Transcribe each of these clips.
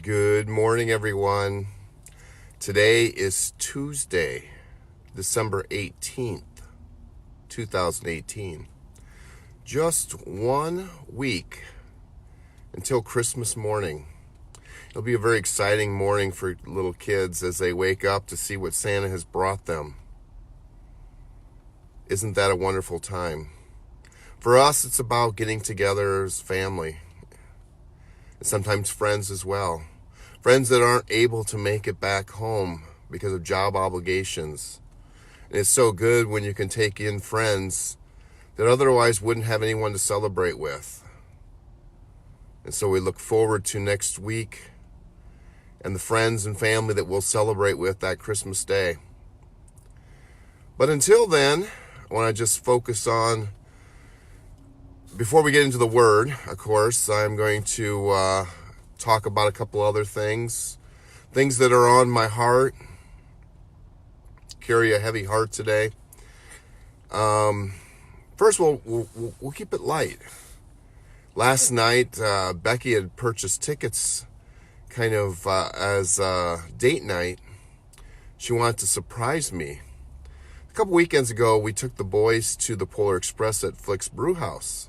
Good morning, everyone. Today is Tuesday, December 18th, 2018. Just 1 week until Christmas morning. It'll be a very exciting morning for little kids as they wake up to see what Santa has brought them. Isn't that a wonderful time? For us, it's about getting together as family. And sometimes friends as well. Friends that aren't able to make it back home because of job obligations. And it's so good when you can take in friends that otherwise wouldn't have anyone to celebrate with. And so we look forward to next week and the friends and family that we'll celebrate with that Christmas Day. But until then, I want to just focus on, before we get into the Word, of course, I'm going to talk about a couple other things that are on my heart. Carry a heavy heart today. First, we'll keep it light. Last night, Becky had purchased tickets kind of as date night. She wanted to surprise me. A couple weekends ago, we took the boys to the Polar Express at Flick's Brew House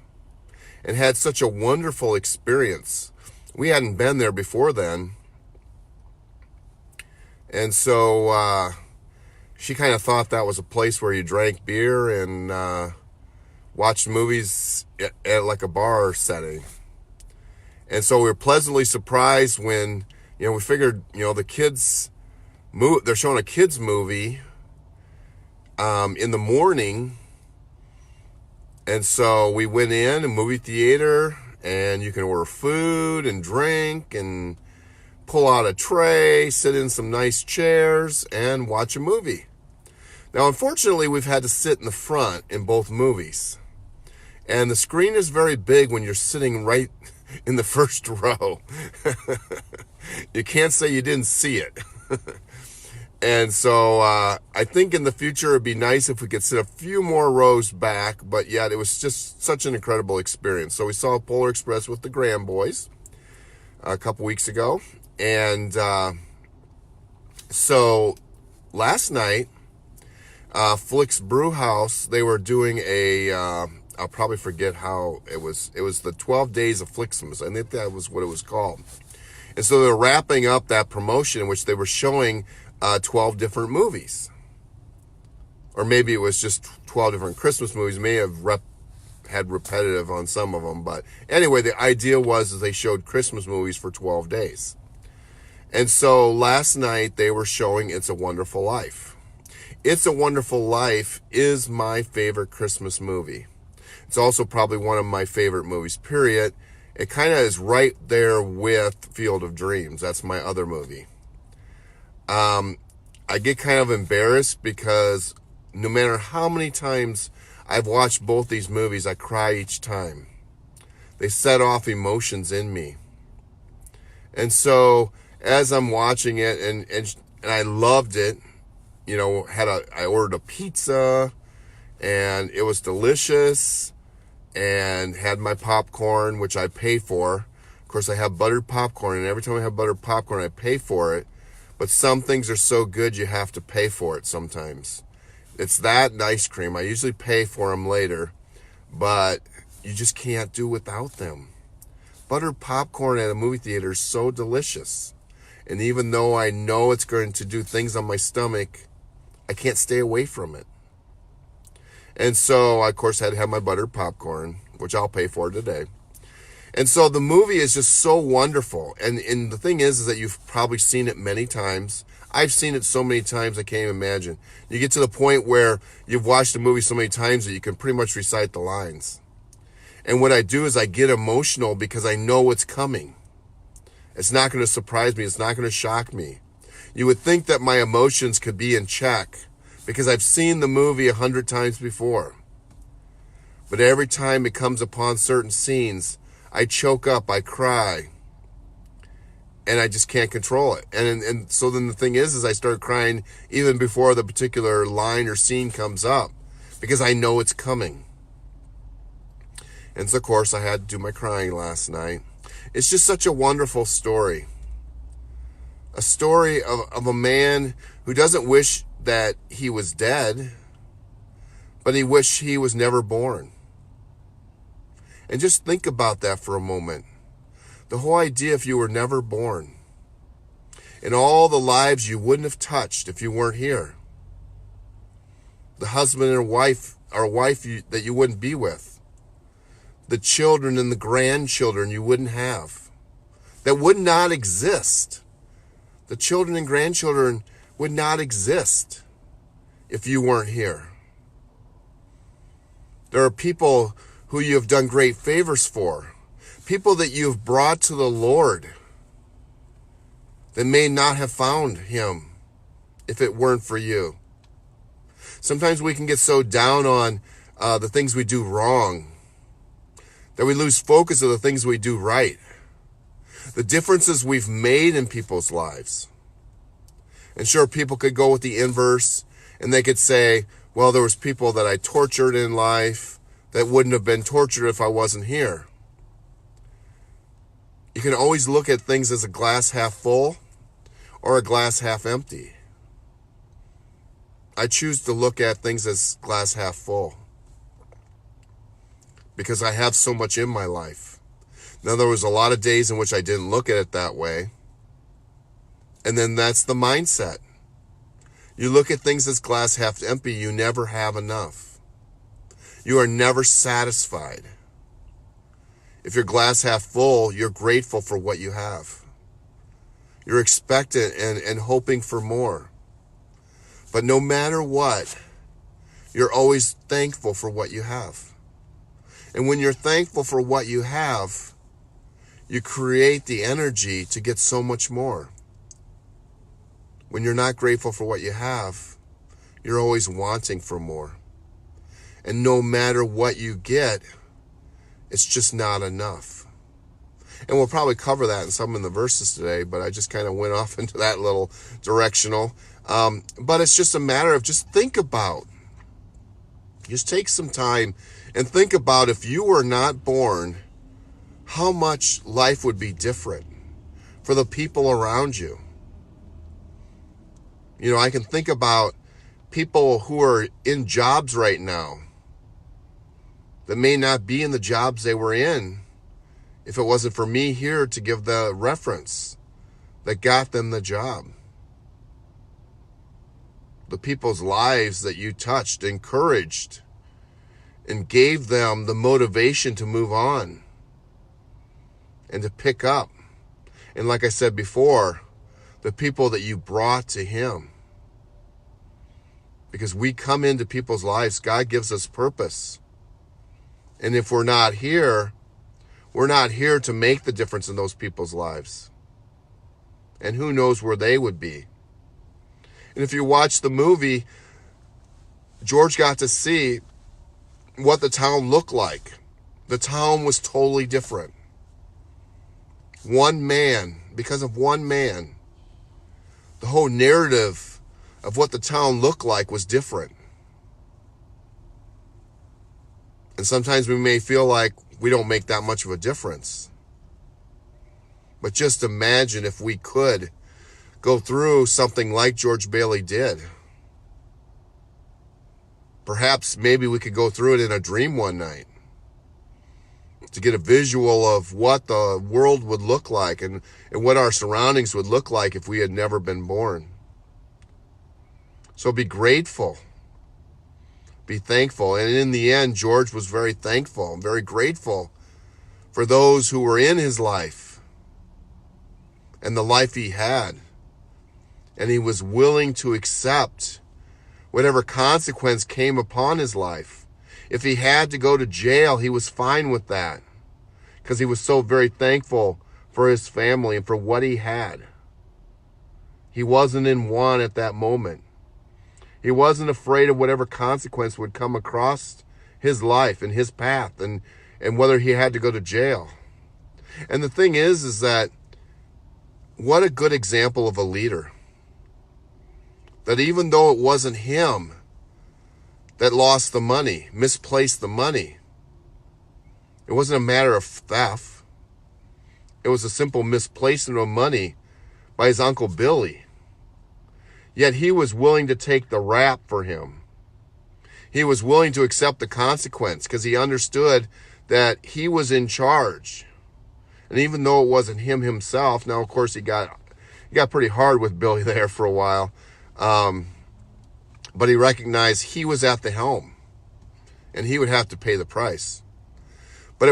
and had such a wonderful experience. We hadn't been there before then. And so she kind of thought that was a place where you drank beer and watched movies at like a bar setting. And so we were pleasantly surprised when, we figured, the kids, they're showing a kids movie in the morning. And so we went in a movie theater, and you can order food and drink and pull out a tray, sit in some nice chairs, and watch a movie. Now, unfortunately, we've had to sit in the front in both movies. And the screen is very big when you're sitting right in the first row. You can't say you didn't see it. And so I think in the future it'd be nice if we could sit a few more rows back, but yet it was just such an incredible experience. So we saw Polar Express with the Graham boys a couple weeks ago. And so last night, Flick's Brew House, they were doing I'll probably forget how it was the 12 Days of Flicksmas. I think that was what it was called. And so they were wrapping up that promotion in which they were showing 12 different movies. Or maybe it was just 12 different Christmas movies. May have had repetitive on some of them. But anyway, the idea was that they showed Christmas movies for 12 days. And so last night they were showing It's a Wonderful Life. It's a Wonderful Life is my favorite Christmas movie. It's also probably one of my favorite movies, period. It kind of is right there with Field of Dreams. That's my other movie. I get kind of embarrassed because no matter how many times I've watched both these movies, I cry each time. They set off emotions in me. And so as I'm watching it, and I loved it, I ordered a pizza and it was delicious, and had my popcorn, which I pay for. Of course, I have buttered popcorn, and every time I have buttered popcorn, I pay for it. But some things are so good you have to pay for it sometimes. It's that and ice cream. I usually pay for them later, but you just can't do without them. Buttered popcorn at a movie theater is so delicious. And even though I know it's going to do things on my stomach, I can't stay away from it. And so, I, of course, had to have my buttered popcorn, which I'll pay for today. And so the movie is just so wonderful. And the thing is that you've probably seen it many times. I've seen it so many times I can't even imagine. You get to the point where you've watched the movie so many times that you can pretty much recite the lines. And what I do is I get emotional because I know what's coming. It's not going to surprise me. It's not going to shock me. You would think that my emotions could be in check because I've seen the movie 100 times before. But every time it comes upon certain scenes, I choke up, I cry, and I just can't control it. And so then the thing is I start crying even before the particular line or scene comes up because I know it's coming. And so, of course, I had to do my crying last night. It's just such a wonderful story. A story of a man who doesn't wish that he was dead, but he wished he was never born. And just think about that for a moment. The whole idea, if you were never born, and all the lives you wouldn't have touched if you weren't here. The husband and wife that you wouldn't be with. The children and the grandchildren you wouldn't have. That would not exist. The children and grandchildren would not exist if you weren't here. There are people who you have done great favors for. People that you have brought to the Lord that may not have found him if it weren't for you. Sometimes we can get so down on the things we do wrong that we lose focus of the things we do right. The differences we've made in people's lives. And sure, people could go with the inverse and they could say, well, there was people that I tortured in life that wouldn't have been tortured if I wasn't here. You can always look at things as a glass half full or a glass half empty. I choose to look at things as glass half full because I have so much in my life. Now, there was a lot of days in which I didn't look at it that way. And then that's the mindset. You look at things as glass half empty, you never have enough. You are never satisfied. If you're glass half full, you're grateful for what you have. You're expectant and hoping for more. But no matter what, you're always thankful for what you have. And when you're thankful for what you have, you create the energy to get so much more. When you're not grateful for what you have, you're always wanting for more. And no matter what you get, it's just not enough. And we'll probably cover that in some of the verses today, but I just kind of went off into that little directional. But it's just a matter of just think about. Just take some time and think about if you were not born, how much life would be different for the people around you. You know, I can think about people who are in jobs right now that may not be in the jobs they were in if it wasn't for me here to give the reference that got them the job. The people's lives that you touched, encouraged, and gave them the motivation to move on and to pick up. And like I said before, the people that you brought to him. Because we come into people's lives, God gives us purpose. And if we're not here to make the difference in those people's lives. And who knows where they would be. And if you watch the movie, George got to see what the town looked like. The town was totally different. One man, because of one man, the whole narrative of what the town looked like was different. And sometimes we may feel like we don't make that much of a difference. But just imagine if we could go through something like George Bailey did. Perhaps maybe we could go through it in a dream one night to get a visual of what the world would look like and what our surroundings would look like if we had never been born. So be grateful. Be thankful. And in the end, George was very thankful and very grateful for those who were in his life and the life he had. And he was willing to accept whatever consequence came upon his life. If he had to go to jail, he was fine with that because he was so very thankful for his family and for what he had. He wasn't in want at that moment. He wasn't afraid of whatever consequence would come across his life and his path and whether he had to go to jail. And the thing is that what a good example of a leader. That even though it wasn't him that lost the money, misplaced the money, it wasn't a matter of theft. It was a simple misplacement of money by his Uncle Billy. Yet he was willing to take the rap for him. He was willing to accept the consequence because he understood that he was in charge. And even though it wasn't him himself, now of course he got pretty hard with Billy there for a while, but he recognized he was at the helm and he would have to pay the price. But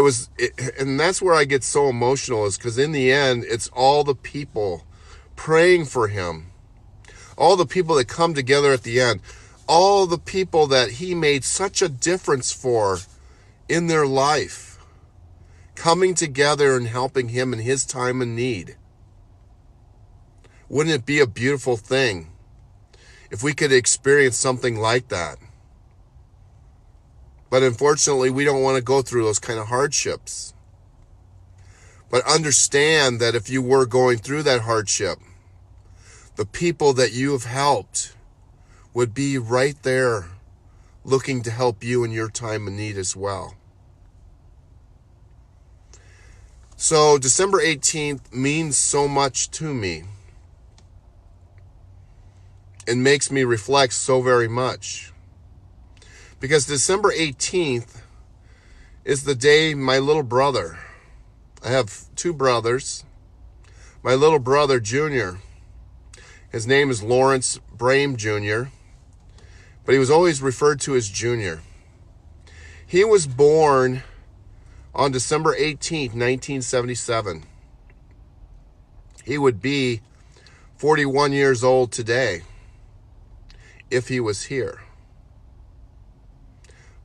and that's where I get so emotional, is because in the end, it's all the people praying for him, all the people that come together at the end, all the people that he made such a difference for in their life, coming together and helping him in his time of need. Wouldn't it be a beautiful thing if we could experience something like that? But unfortunately, we don't want to go through those kind of hardships. But understand that if you were going through that hardship, the people that you have helped would be right there looking to help you in your time of need as well. So December 18th means so much to me. It makes me reflect so very much. Because December 18th is the day my little brother, I have two brothers, my little brother Junior, his name is Lawrence Brame Jr., but he was always referred to as Junior. He was born on December 18th, 1977. He would be 41 years old today if he was here.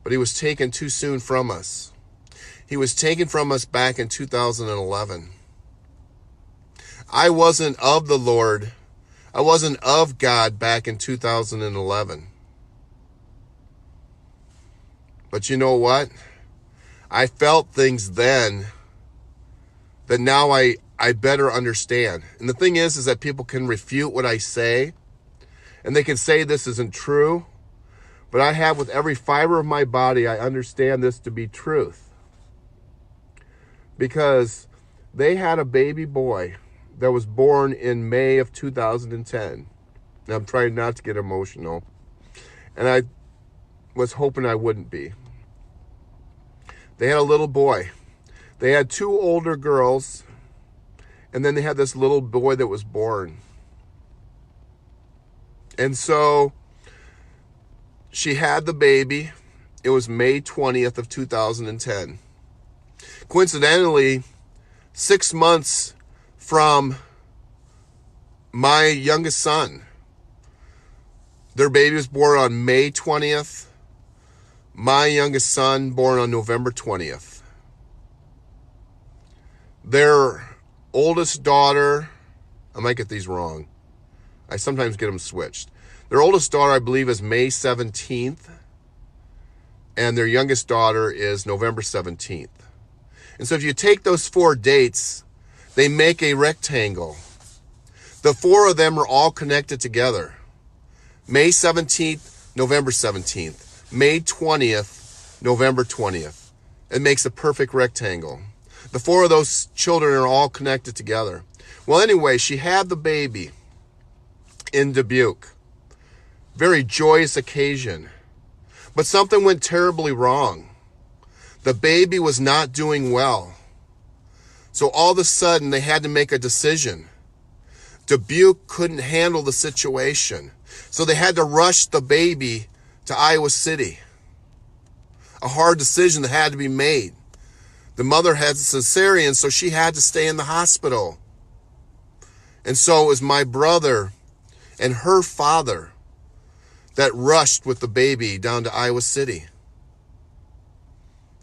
But he was taken too soon from us. He was taken from us back in 2011. I wasn't of the Lord. I wasn't of God back in 2011. But you know what? I felt things then that now I better understand. And the thing is that people can refute what I say, and they can say this isn't true, but I have, with every fiber of my body, I understand this to be truth. Because they had a baby boy that was born in May of 2010. And I'm trying not to get emotional. And I was hoping I wouldn't be. They had a little boy. They had two older girls, and then they had this little boy that was born. And so she had the baby. It was May 20th of 2010. Coincidentally, 6 months from my youngest son. Their baby was born on May 20th. My youngest son born on November 20th. Their oldest daughter, I might get these wrong. I sometimes get them switched. Their oldest daughter, I believe, is May 17th. And their youngest daughter is November 17th. And so if you take those 4 dates, they make a rectangle. The 4 of them are all connected together. May 17th, November 17th. May 20th, November 20th. It makes a perfect rectangle. The 4 of those children are all connected together. Well, anyway, she had the baby in Dubuque. Very joyous occasion. But something went terribly wrong. The baby was not doing well. So all of a sudden, they had to make a decision. Dubuque couldn't handle the situation. So they had to rush the baby to Iowa City. A hard decision that had to be made. The mother had cesarean, so she had to stay in the hospital. And so it was my brother and her father that rushed with the baby down to Iowa City.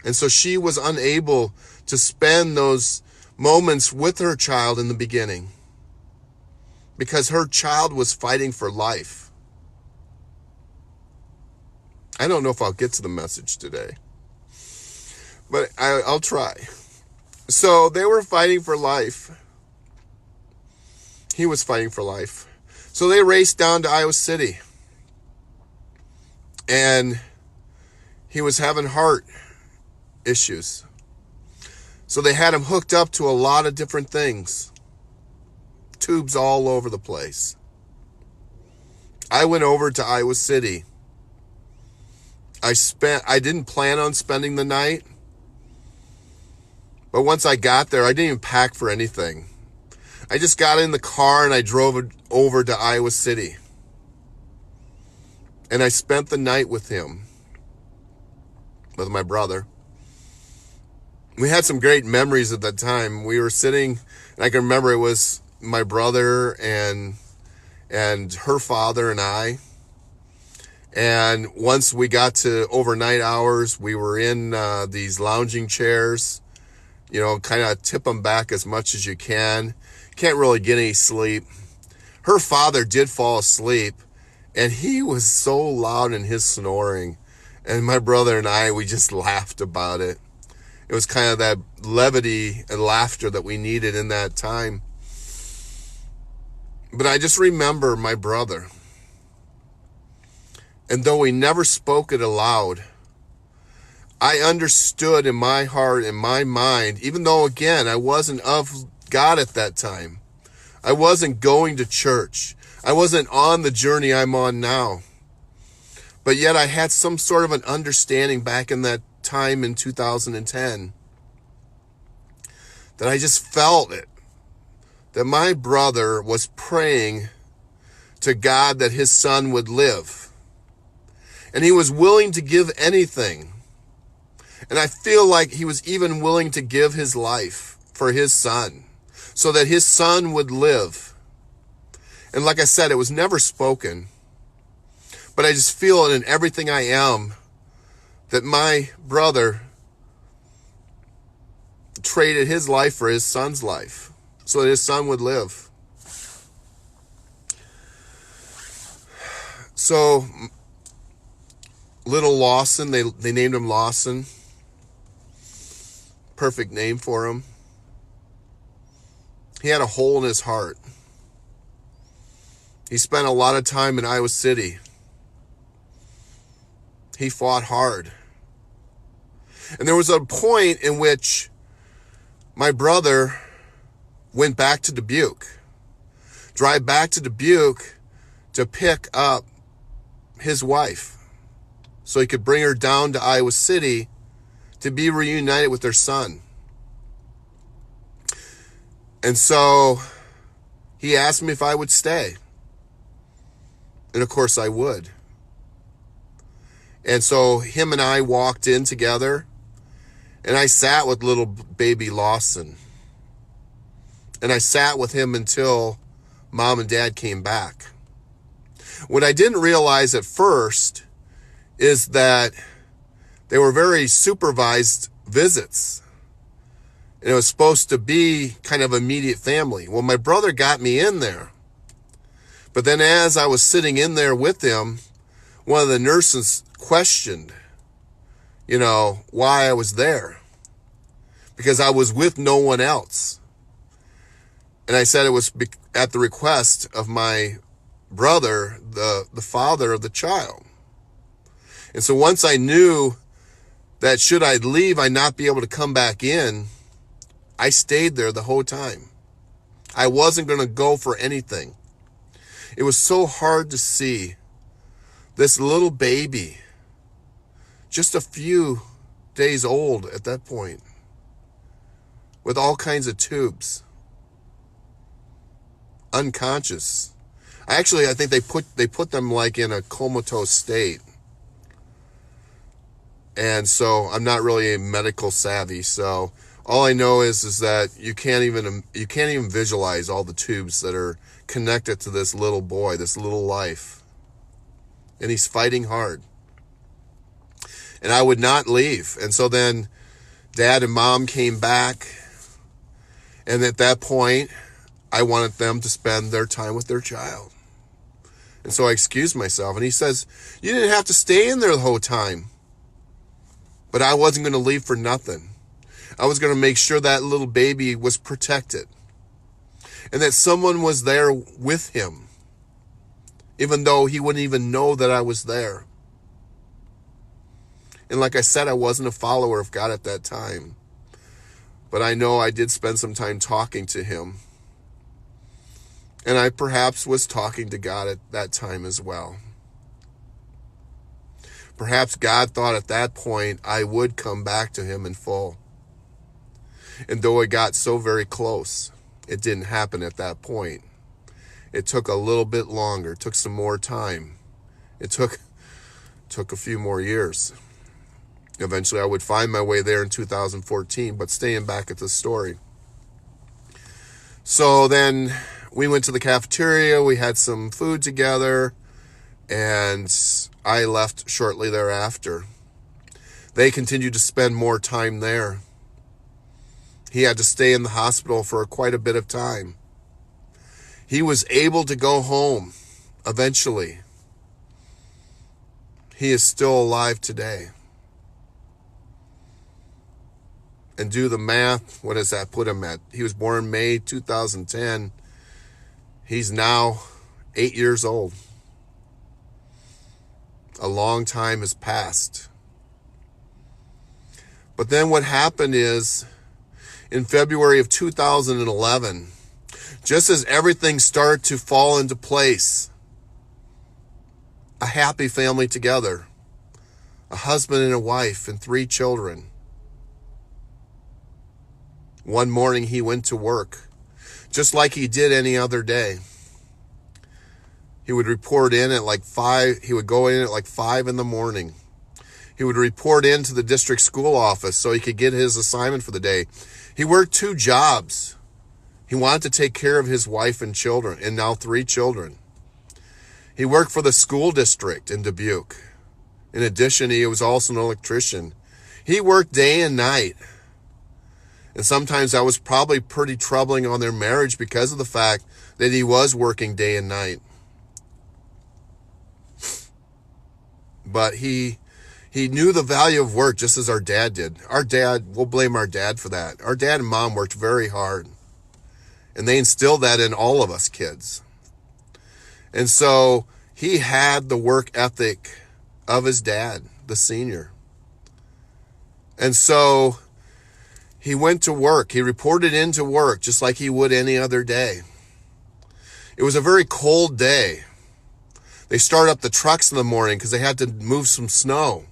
And so she was unable to spend those moments with her child in the beginning because her child was fighting for life. I don't know if I'll get to the message today, but I'll try. So they were fighting for life. He was fighting for life. So they raced down to Iowa City. And he was having heart issues. So they had him hooked up to a lot of different things tubes all over the place. I went over to Iowa City. I didn't plan on spending the night, but once I got there, I didn't even pack for anything. I just got in the car and I drove over to Iowa City. And I spent the night with him, with my brother. We had some great memories at that time. We were sitting, and I can remember it was my brother and her father and I. And once we got to overnight hours, we were in these lounging chairs, kind of tip them back as much as you can. Can't really get any sleep. Her father did fall asleep, and he was so loud in his snoring. And my brother and I, we just laughed about it. It was kind of that levity and laughter that we needed in that time. But I just remember my brother. And though we never spoke it aloud, I understood in my heart, in my mind, even though, again, I wasn't of God at that time. I wasn't going to church. I wasn't on the journey I'm on now. But yet I had some sort of an understanding back in that time in 2010 that I just felt it, that my brother was praying to God that his son would live. And he was willing to give anything. And I feel like he was even willing to give his life for his son so that his son would live. And like I said, it was never spoken. But I just feel it in everything I am that my brother traded his life for his son's life so that his son would live. So little Lawson, they named him Lawson. Perfect name for him. He had a hole in his heart. He spent a lot of time in Iowa City. He fought hard. And there was a point in which my brother went back to Dubuque. Drive back to Dubuque to pick up his wife so he could bring her down to Iowa City to be reunited with their son. And so he asked me if I would stay. And of course I would. And so him and I walked in together, and I sat with little baby Lawson. And I sat with him until Mom and Dad came back. What I didn't realize at first is that they were very supervised visits. And it was supposed to be kind of immediate family. Well, my brother got me in there. But then as I was sitting in there with him, one of the nurses questioned, why I was there. Because I was with no one else. And I said it was at the request of my brother, the father of the child. And so once I knew that should I leave, I'd not be able to come back in, I stayed there the whole time. I wasn't going to go for anything. It was so hard to see this little baby, just a few days old at that point, with all kinds of tubes, unconscious. I think they put them like in a comatose state. And so I'm not really medical savvy, so all I know is that you can't even visualize all the tubes that are connected to this little boy, this little life. And he's fighting hard. And I would not leave. And so then Dad and Mom came back. And at that point, I wanted them to spend their time with their child. And so I excused myself. And he says, you didn't have to stay in there the whole time. But I wasn't going to leave for nothing. I was going to make sure that little baby was protected. And that someone was there with him. Even though he wouldn't even know that I was there. And like I said, I wasn't a follower of God at that time. But I know I did spend some time talking to him. And I perhaps was talking to God at that time as well. Perhaps God thought at that point I would come back to him in full. And though it got so very close, it didn't happen at that point. It took a little bit longer, it took some more time. It took a few more years. Eventually I would find my way there in 2014, but staying back at the story. So then we went to the cafeteria, we had some food together, and I left shortly thereafter. They continued to spend more time there. He had to stay in the hospital for quite a bit of time. He was able to go home eventually. He is still alive today. And do the math, what does that put him at? He was born May 2010. He's now 8 years old. A long time has passed. But then what happened is, in February of 2011, just as everything started to fall into place, a happy family together, a husband and a wife and 3 children. One morning he went to work, just like he did any other day. He would report in at like 5, he would go in at like 5 in the morning. He would report into the district school office so he could get his assignment for the day. He worked 2 jobs. He wanted to take care of his wife and children, and now 3 children. He worked for the school district in Dubuque. In addition, he was also an electrician. He worked day and night. And sometimes that was probably pretty troubling on their marriage because of the fact that he was working day and night. But he knew the value of work just as our dad did. Our dad, we'll blame our dad for that. Our dad and mom worked very hard. And they instilled that in all of us kids. And so he had the work ethic of his dad, the senior. And so he went to work. He reported into work just like he would any other day. It was a very cold day. They started up the trucks in the morning because they had to move some snow.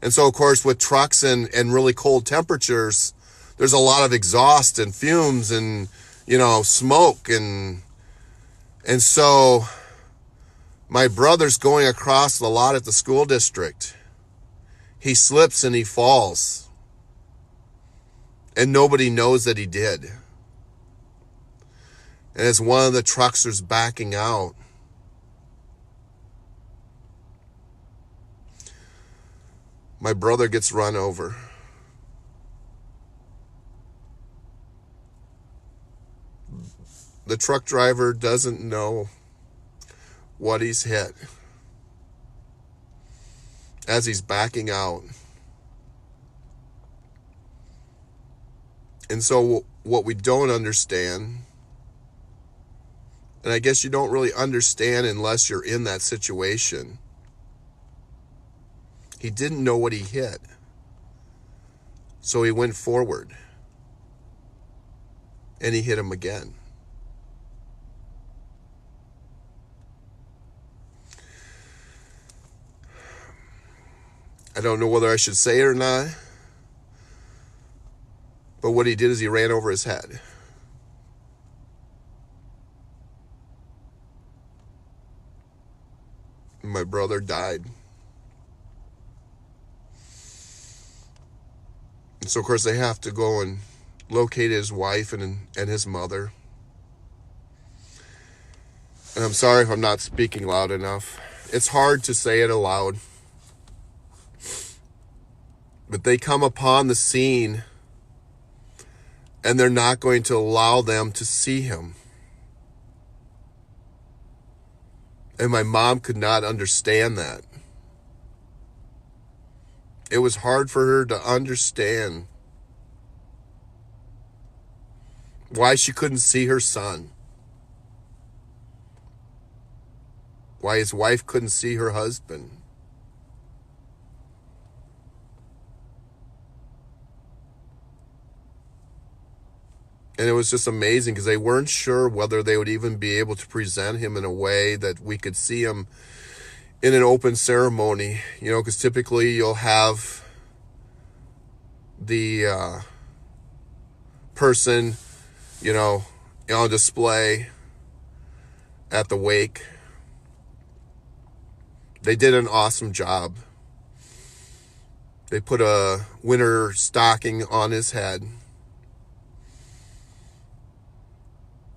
And so, of course, with trucks and really cold temperatures, there's a lot of exhaust and fumes and, smoke. And so my brother's going across the lot at the school district. He slips and he falls. And nobody knows that he did. And as one of the trucks is backing out, my brother gets run over. The truck driver doesn't know what he's hit as he's backing out. And so what we don't understand, and I guess you don't really understand unless you're in that situation, he didn't know what he hit. So he went forward. And he hit him again. I don't know whether I should say it or not. But what he did is he ran over his head. My brother died. And so, of course, they have to go and locate his wife and his mother. And I'm sorry if I'm not speaking loud enough. It's hard to say it aloud. But they come upon the scene, and they're not going to allow them to see him. And my mom could not understand that. It was hard for her to understand why she couldn't see her son. Why his wife couldn't see her husband. And it was just amazing because they weren't sure whether they would even be able to present him in a way that we could see him in an open ceremony, because typically you'll have the person, on display at the wake. They did an awesome job. They put a winter stocking on his head.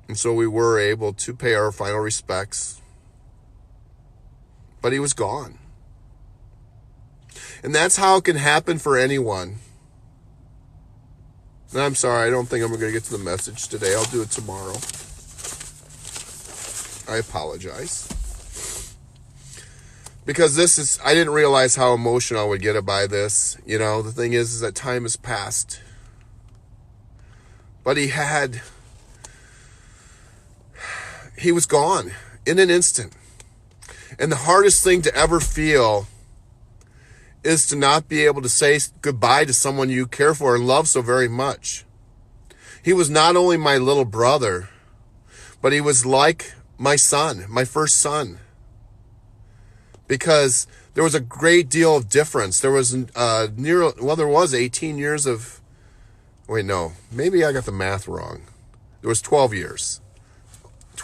And so we were able to pay our final respects. But he was gone. And that's how it can happen for anyone. And I'm sorry, I don't think I'm going to get to the message today. I'll do it tomorrow. I apologize. Because I didn't realize how emotional I would get by this. The thing is that time has passed. But he was gone in an instant. And the hardest thing to ever feel is to not be able to say goodbye to someone you care for and love so very much. He was not only my little brother, but he was like my son, my first son. Because there was a great deal of difference. There was there was 18 years of, maybe I got the math wrong. There was 12 years.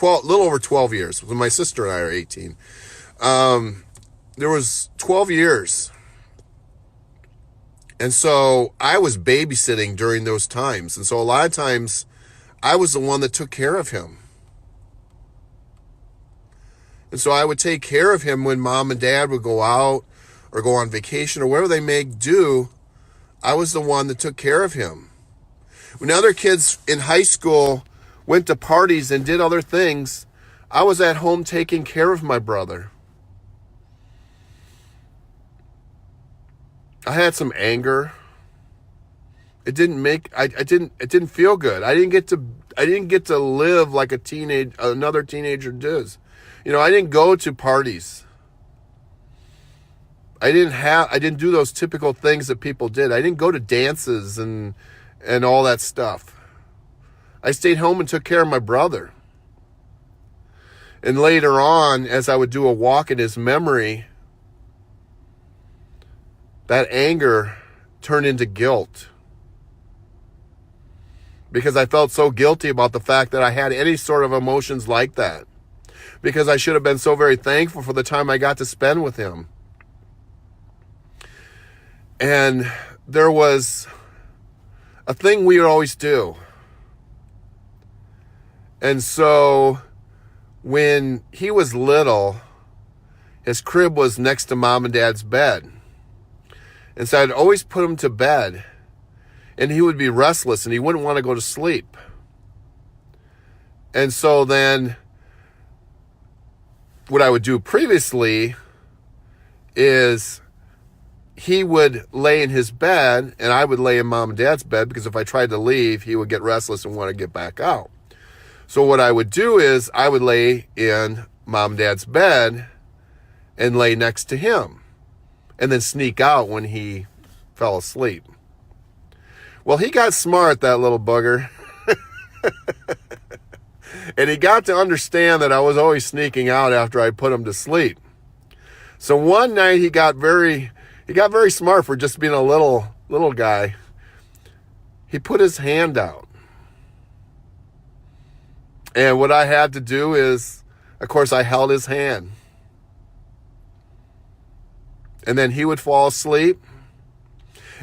A little over 12 years. When my sister and I are 18. There was 12 years. And so I was babysitting during those times. And so a lot of times I was the one that took care of him. And so I would take care of him when mom and dad would go out or go on vacation or whatever they may do. I was the one that took care of him. When other kids in high school went to parties and did other things, I was at home taking care of my brother. I had some anger. It didn't feel good. I didn't get to live like another teenager does. I didn't go to parties. I didn't do those typical things that people did. I didn't go to dances and all that stuff. I stayed home and took care of my brother. And later on, as I would do a walk in his memory, that anger turned into guilt. Because I felt so guilty about the fact that I had any sort of emotions like that. Because I should have been so very thankful for the time I got to spend with him. And there was a thing we would always do. And so when he was little, his crib was next to mom and dad's bed. And so I'd always put him to bed. And he would be restless and he wouldn't want to go to sleep. And so then what I would do previously is he would lay in his bed and I would lay in mom and dad's bed, because if I tried to leave, he would get restless and want to get back out. So what I would do is I would lay in mom and dad's bed and lay next to him and then sneak out when he fell asleep. Well, he got smart, that little bugger. And he got to understand that I was always sneaking out after I put him to sleep. So one night he got very smart for just being a little guy. He put his hand out. And what I had to do is, of course, I held his hand. And then he would fall asleep.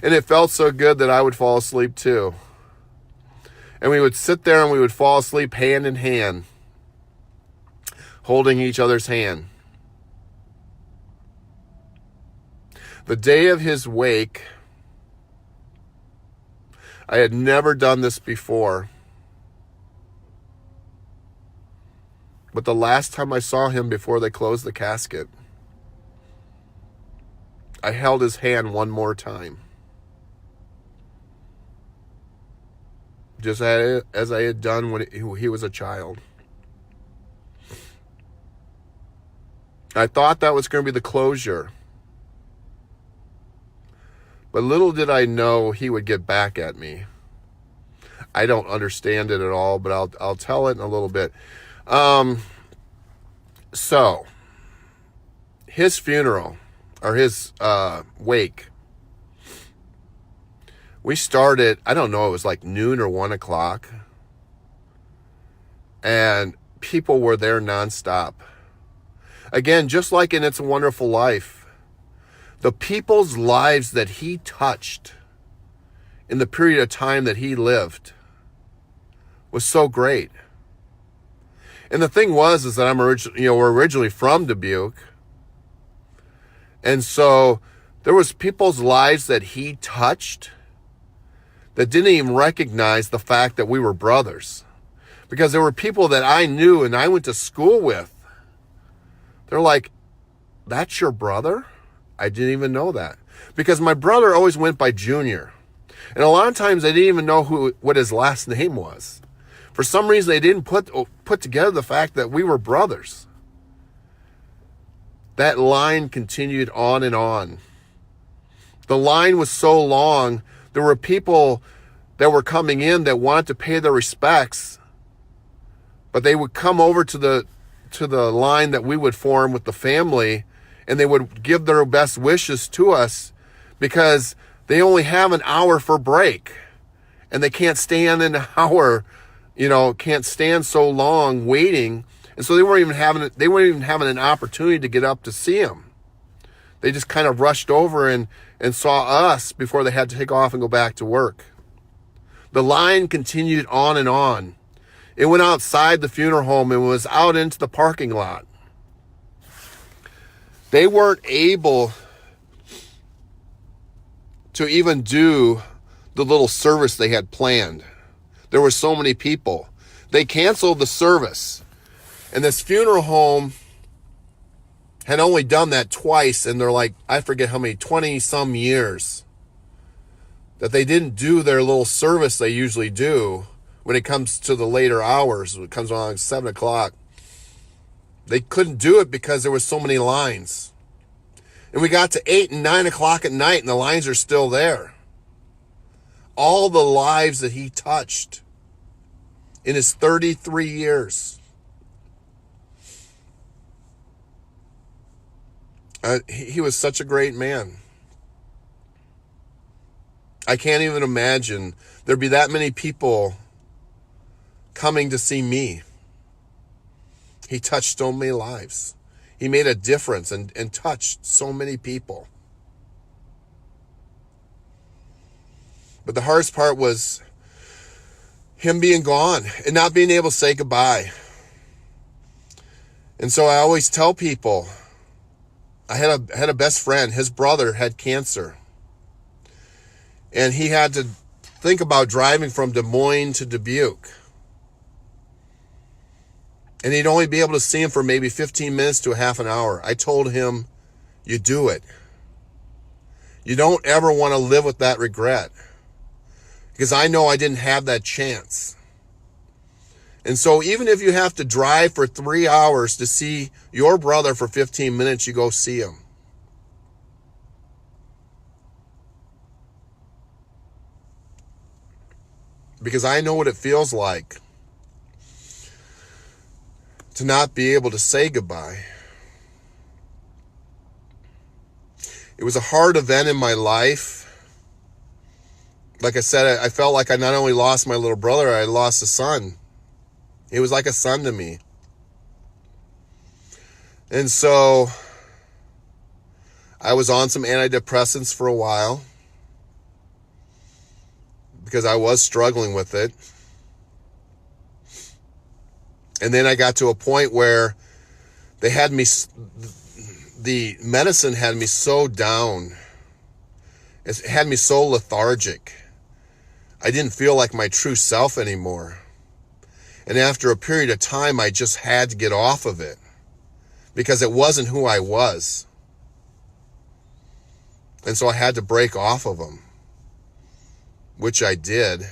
And it felt so good that I would fall asleep too. And we would sit there and we would fall asleep hand in hand, holding each other's hand. The day of his wake, I had never done this before. But the last time I saw him before they closed the casket, I held his hand one more time. Just as I had done when he was a child. I thought that was going to be the closure. But little did I know he would get back at me. I don't understand it at all, but I'll tell it in a little bit. So his funeral, or his wake, we started, I don't know, it was like noon or 1 o'clock. And people were there nonstop. Again, just like in It's a Wonderful Life, the people's lives that he touched in the period of time that he lived was so great. And the thing is that we're originally from Dubuque. And so there was people's lives that he touched that didn't even recognize the fact that we were brothers. Because there were people that I knew and I went to school with. They're like, that's your brother? I didn't even know that. Because my brother always went by Junior. And a lot of times I didn't even know what his last name was. For some reason, they didn't put together the fact that we were brothers. That line continued on and on. The line was so long, there were people that were coming in that wanted to pay their respects, but they would come over to the line that we would form with the family, and they would give their best wishes to us because they only have an hour for break, and they can't stand an hour, can't stand so long waiting. And so they weren't even having an opportunity to get up to see him. They just kind of rushed over and saw us before they had to take off and go back to work. The line continued on and on. It went outside the funeral home and was out into the parking lot. They weren't able to even do the little service they had planned. There were so many people. They canceled the service. And this funeral home had only done that twice, and they're like, I forget how many, 20 some years, that they didn't do their little service they usually do when it comes to the later hours. When it comes along 7 o'clock. They couldn't do it because there were so many lines. And we got to 8 and 9 o'clock at night, and the lines are still there. All the lives that he touched in his 33 years. He was such a great man. I can't even imagine there'd be that many people coming to see me. He touched so many lives. He made a difference and touched so many people. But the hardest part was him being gone and not being able to say goodbye. And so I always tell people, I had a best friend, his brother had cancer. And he had to think about driving from Des Moines to Dubuque. And he'd only be able to see him for maybe 15 minutes to a half an hour. I told him, you do it. You don't ever want to live with that regret. Because I know I didn't have that chance. And so even if you have to drive for 3 hours to see your brother for 15 minutes, you go see him. Because I know what it feels like to not be able to say goodbye. It was a hard event in my life. Like I said, I felt like I not only lost my little brother, I lost a son. He was like a son to me. And so I was on some antidepressants for a while because I was struggling with it. And then I got to a point where they had me, the medicine had me so down. It had me so lethargic. I didn't feel like my true self anymore. And after a period of time, I just had to get off of it because it wasn't who I was. And so I had to break off of them, which I did.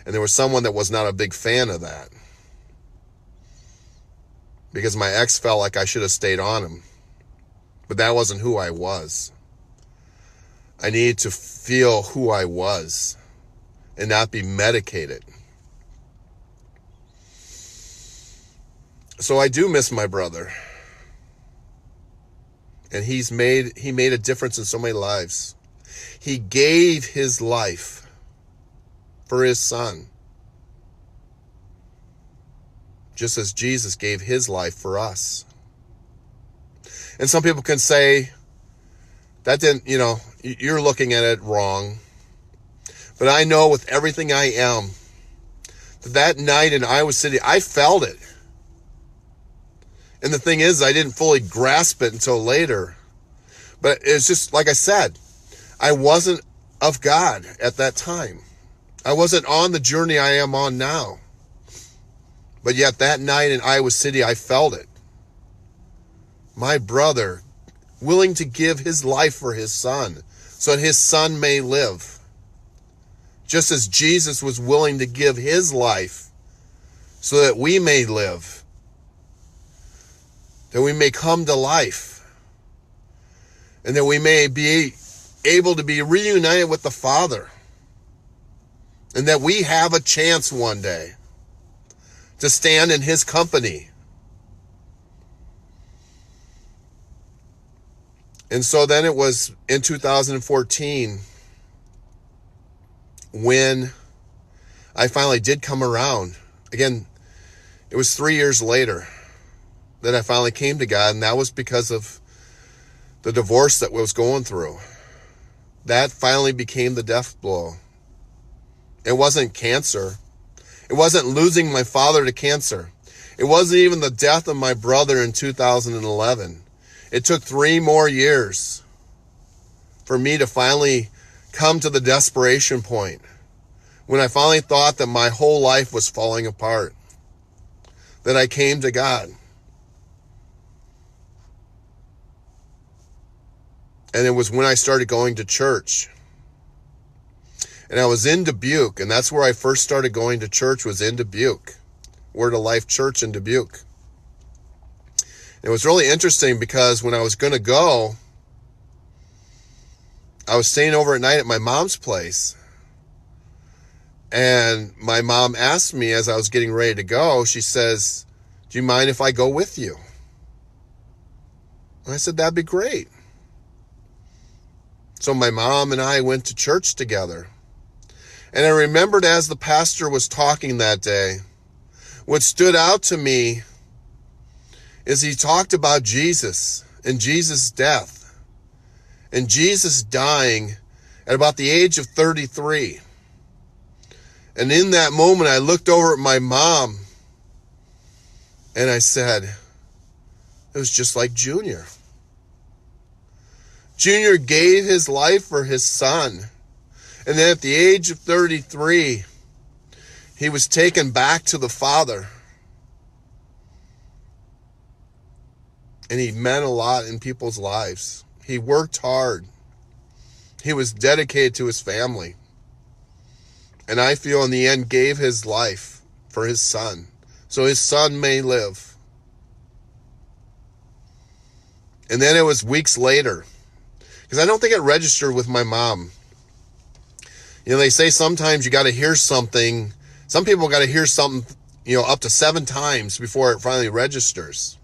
And there was someone that was not a big fan of that because my ex felt like I should have stayed on him. But that wasn't who I was. I needed to feel who I was and not be medicated. So I do miss my brother. And he made a difference in so many lives. He gave his life for his son, just as Jesus gave his life for us. And some people can say, that didn't, you're looking at it wrong. But I know with everything I am, that night in Iowa City, I felt it. And the thing is, I didn't fully grasp it until later. But it's just, like I said, I wasn't of God at that time. I wasn't on the journey I am on now. But yet that night in Iowa City, I felt it. My brother, willing to give his life for his son, so that his son may live. Just as Jesus was willing to give his life, so that we may live. That we may come to life. And that we may be able to be reunited with the Father. And that we have a chance one day to stand in his company. And so then it was in 2014 when I finally did come around. Again, it was 3 years later that I finally came to God, and that was because of the divorce that I was going through. That finally became the death blow. It wasn't cancer. It wasn't losing my father to cancer. It wasn't even the death of my brother in 2011. It took 3 more years for me to finally come to the desperation point when I finally thought that my whole life was falling apart, that I came to God. And it was when I started going to church. And I was in Dubuque, and that's where I first started going to church, was in Dubuque. Word of Life Church in Dubuque. It was really interesting because when I was going to go, I was staying over at night at my mom's place. And my mom asked me as I was getting ready to go, she says, "Do you mind if I go with you?" And I said, "That'd be great." So my mom and I went to church together. And I remembered as the pastor was talking that day, what stood out to me is he talked about Jesus and Jesus' death and Jesus dying at about the age of 33. And in that moment, I looked over at my mom and I said, it was just like Junior. Junior gave his life for his son. And then at the age of 33, he was taken back to the Father. And he meant a lot in people's lives. He worked hard. He was dedicated to his family. And I feel in the end gave his life for his son, so his son may live. And then it was weeks later, because I don't think it registered with my mom. They say sometimes you got to hear something. Some people got to hear something, up to 7 times before it finally registers.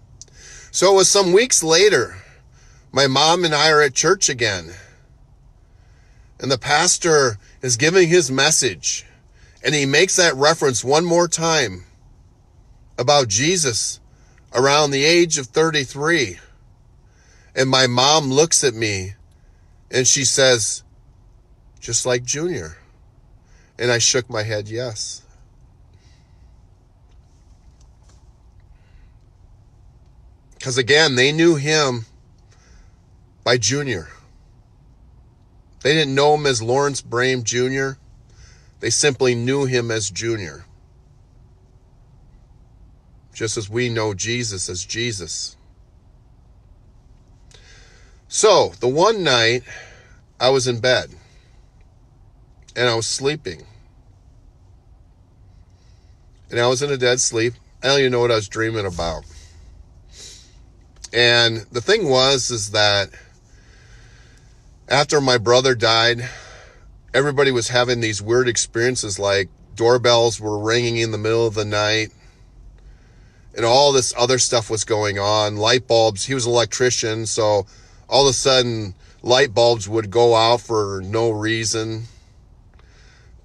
So it was some weeks later. My mom and I are at church again. And the pastor is giving his message. And he makes that reference one more time about Jesus around the age of 33. And my mom looks at me and she says, "Just like Junior." And I shook my head, yes. Because again, they knew him by Junior. They didn't know him as Lawrence Brame Jr. They simply knew him as Junior. Just as we know Jesus as Jesus. So, the one night, I was in bed. And I was sleeping. And I was in a dead sleep. I don't even know what I was dreaming about. And the thing was, is that after my brother died, everybody was having these weird experiences, like doorbells were ringing in the middle of the night, and all this other stuff was going on. Light bulbs, he was an electrician, so all of a sudden light bulbs would go out for no reason.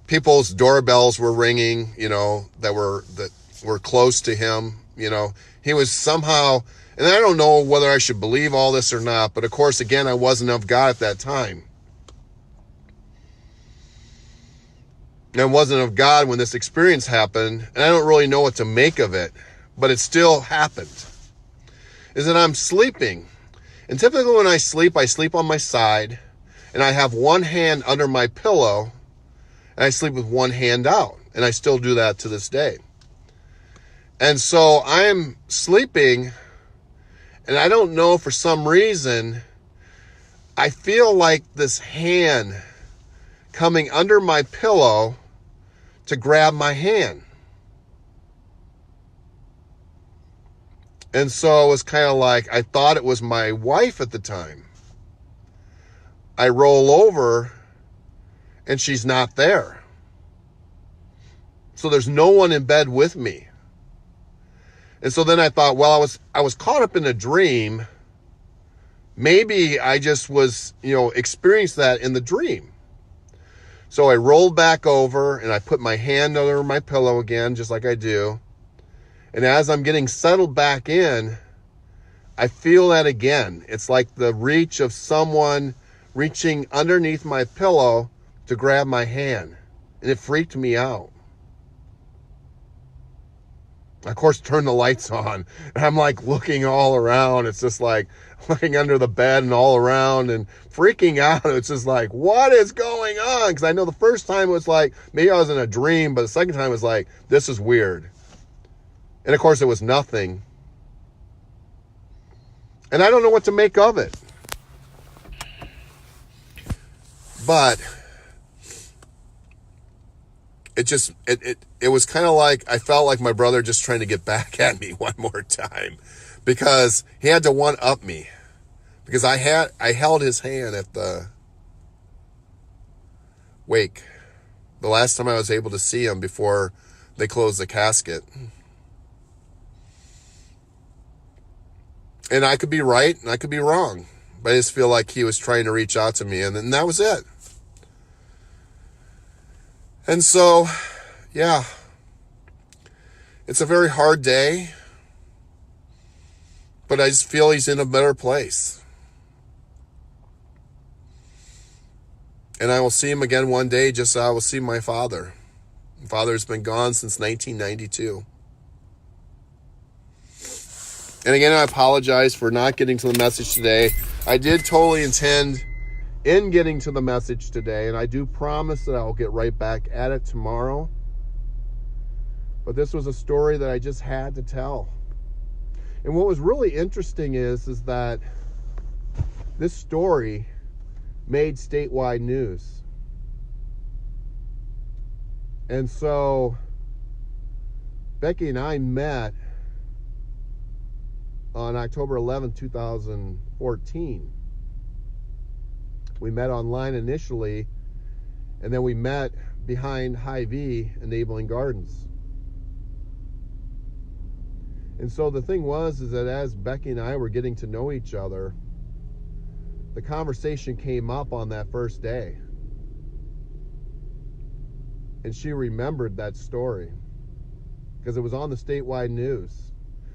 People's doorbells were ringing, that were close to him. He was somehow, and I don't know whether I should believe all this or not, but of course, again, I wasn't of God at that time. And I wasn't of God when this experience happened, and I don't really know what to make of it, but it still happened. Is that I'm sleeping. And typically when I sleep on my side, and I have one hand under my pillow, and I sleep with one hand out. And I still do that to this day. And so I'm sleeping, and I don't know, for some reason, I feel like this hand coming under my pillow to grab my hand. And so it was kind of like, I thought it was my wife at the time. I roll over, and she's not there. So there's no one in bed with me. And so then I thought, well, I was caught up in a dream. Maybe I just was, experienced that in the dream. So I rolled back over, and I put my hand under my pillow again, just like I do. And as I'm getting settled back in, I feel that again. It's like the reach of someone reaching underneath my pillow to grab my hand. And it freaked me out. I, of course, turned the lights on. And I'm like looking all around. It's just like looking under the bed and all around and freaking out. It's just like, what is going on? Because I know the first time it was like, maybe I was in a dream. But the second time it was like, this is weird. And of course, it was nothing. And I don't know what to make of it. But it was kind of like, I felt like my brother just trying to get back at me one more time, because he had to one-up me, because I held his hand at the wake, the last time I was able to see him before they closed the casket. And I could be right and I could be wrong, but I just feel like he was trying to reach out to me, and then that was it. And so, yeah, it's a very hard day, but I just feel he's in a better place. And I will see him again one day, just as I will see my father. My father's been gone since 1992. And again, I apologize for not getting to the message today. I did totally intend in getting to the message today, and I do promise that I'll get right back at it tomorrow. But this was a story that I just had to tell. And what was really interesting is that this story made statewide news. And so Becky and I met on October 11, 2014. We met online initially, and then we met behind Hy-Vee Enabling Gardens. And so the thing was that as Becky and I were getting to know each other, the conversation came up on that first day. And she remembered that story because it was on the statewide news.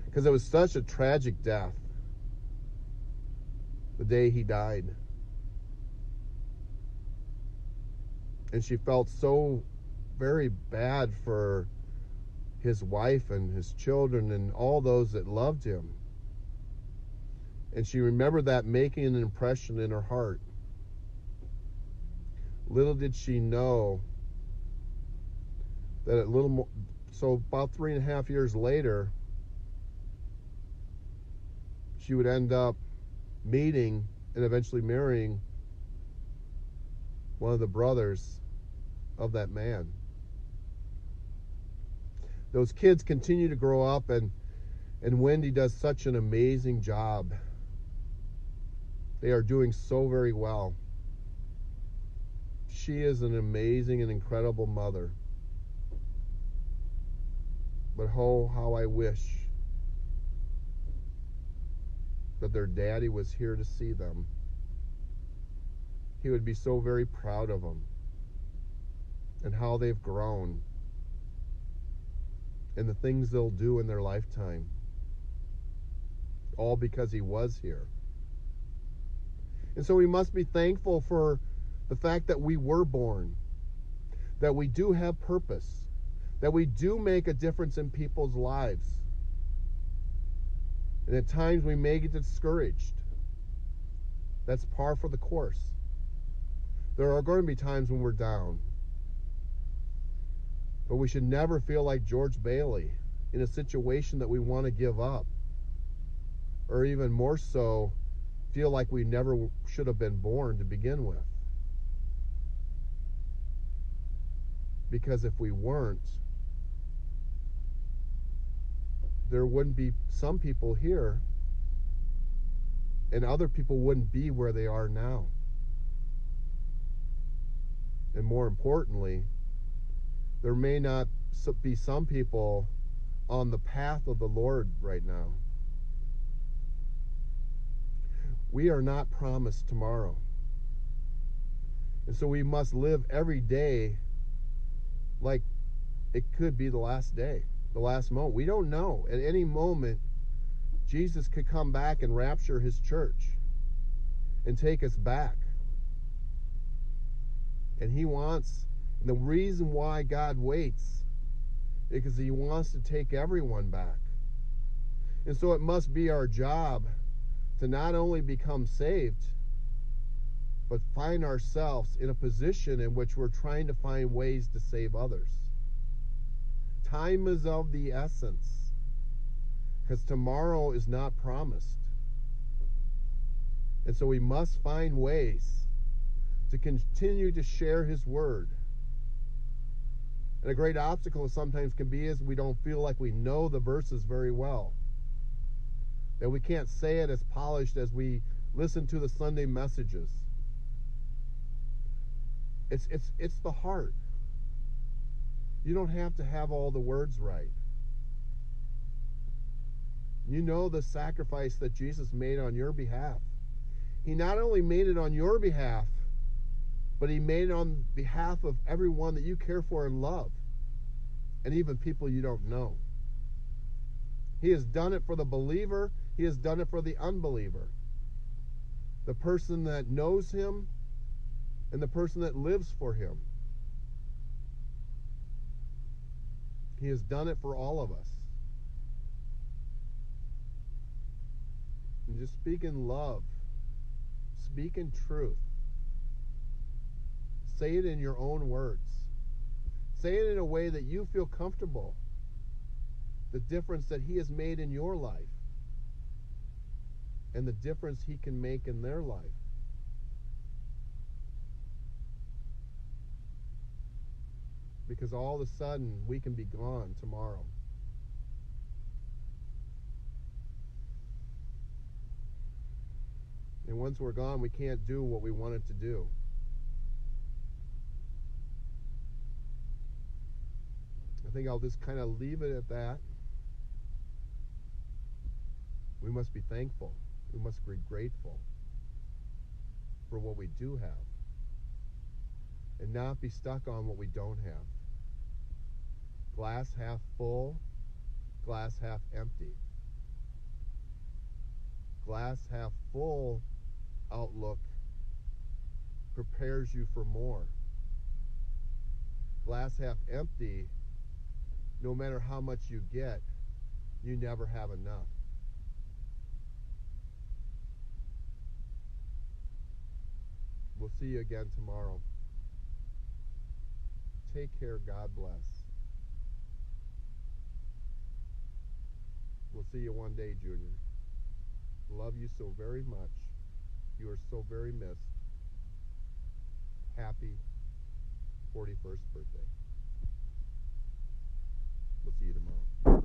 Because it was such a tragic death the day he died. And she felt so very bad for his wife and his children and all those that loved him. And she remembered that making an impression in her heart. Little did she know that so about 3.5 years later, she would end up meeting and eventually marrying one of the brothers of that man. Those kids continue to grow up, and Wendy does such an amazing job. They are doing so very well. She is an amazing and incredible mother. But oh, how I wish that their daddy was here to see them. He would be so very proud of them and how they've grown and the things they'll do in their lifetime. All because he was here. And so we must be thankful for the fact that we were born, that we do have purpose, that we do make a difference in people's lives. And at times we may get discouraged. That's par for the course. There are going to be times when we're down. But we should never feel like George Bailey in a situation that we want to give up. Or even more so, feel like we never should have been born to begin with. Because if we weren't, there wouldn't be some people here, and other people wouldn't be where they are now. And more importantly, there may not be some people on the path of the Lord right now. We are not promised tomorrow. And so we must live every day like it could be the last day, the last moment. We don't know. At any moment, Jesus could come back and rapture his church and take us back. And he wants, and the reason why God waits is because he wants to take everyone back. And so it must be our job to not only become saved, but find ourselves in a position in which we're trying to find ways to save others. Time is of the essence, because tomorrow is not promised. And so we must find ways to continue to share his word. And a great obstacle sometimes can be is we don't feel like we know the verses very well, that we can't say it as polished as we listen to the Sunday messages. It's the heart. You don't have to have all the words right. You know the sacrifice that Jesus made on your behalf. He not only made it on your behalf, but he made it on behalf of everyone that you care for and love, and even people you don't know. He has done it for the believer. He has done it for the unbeliever. The person that knows him and the person that lives for him. He has done it for all of us. And just speak in love. Speak in truth. Say it in your own words. Say it in a way that you feel comfortable. The difference that he has made in your life. And the difference he can make in their life. Because all of a sudden, we can be gone tomorrow. And once we're gone, we can't do what we wanted to do. I think I'll just kind of leave it at that. We must be thankful. We must be grateful for what we do have. And not be stuck on what we don't have. Glass half full, glass half empty. Glass half full outlook prepares you for more. Glass half empty, no matter how much you get, you never have enough. We'll see you again tomorrow. Take care. God bless. We'll see you one day, Junior. Love you so very much. You are so very missed. Happy 41st birthday. We'll see you tomorrow.